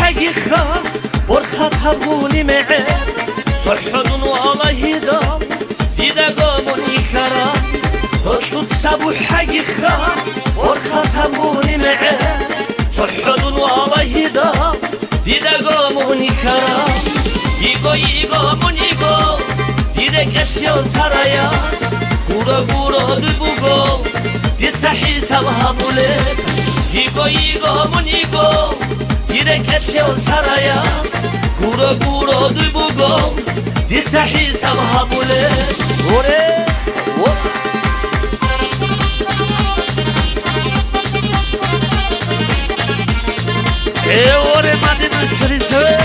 حقيقة ورخة هبوني معي صحدون والله دام ديدا قوموني كرا وشوت سابو حقيقة ورخة هبوني معي صحدون والله دام ديدا قوموني كرا يقو مونيقو ديدا كشيو سراياس قورو دبوغو ديد صحي سابها بولك يقو مونيقو ديدا كشيو سراياس قورو دبوغو ديد صحي سابها بولك وري وري ما دي نسري سوي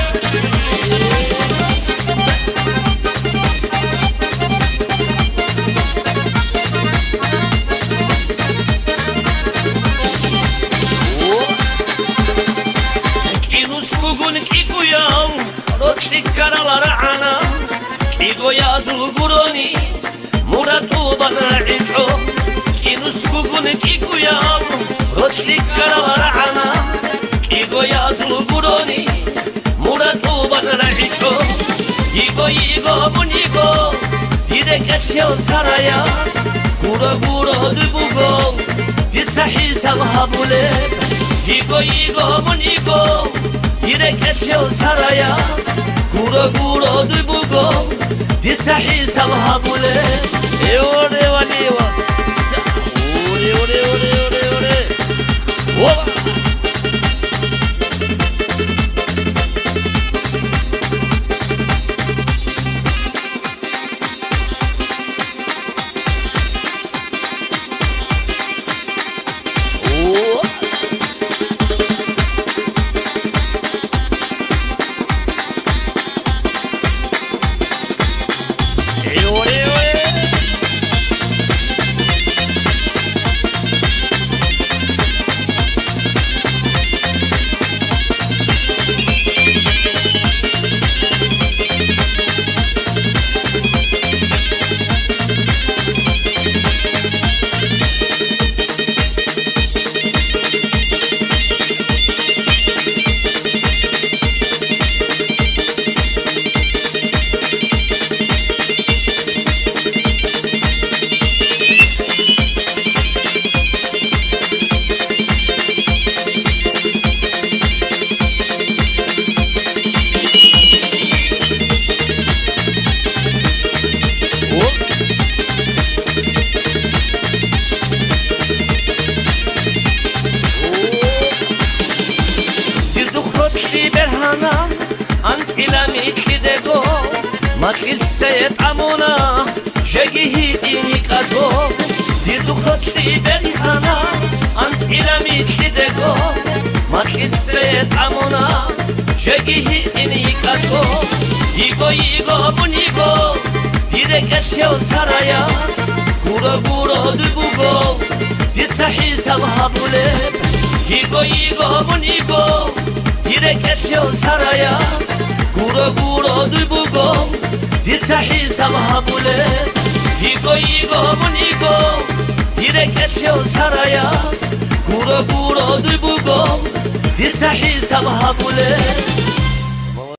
Karalara ana Kigo yazılı guroni Muratu bana ico Kinus kugun kiku yal Roçlik karalara ana Kigo yazılı guroni Muratu bana ico Yigo munigo Dide kaçyo sarayas Guro dubugo Did sahi sabha bulek Yigo munigo Dide kaçyo sarayas Guro dubugo Did sahi sabha bulek Ore waliwa Ore Oba برهانا أنت إلى ميتلي دقو ما تقل سيد عمونا شاقيه دينيك أدو دير دخلت لي برهانا أنت إلى ميتلي دقو ما تقل سيد عمونا شاقيه دينيك أدو يقو مونيقو ديرك أشيو سراياس قورو دبوغو دير صحي سابها بولك يقو مونيقو Direk etyo sarayas Guro dubugo Did sahi sabha bule Yigo munigo Direk etyo sarayas Guro dubugo Did sahi sabha bule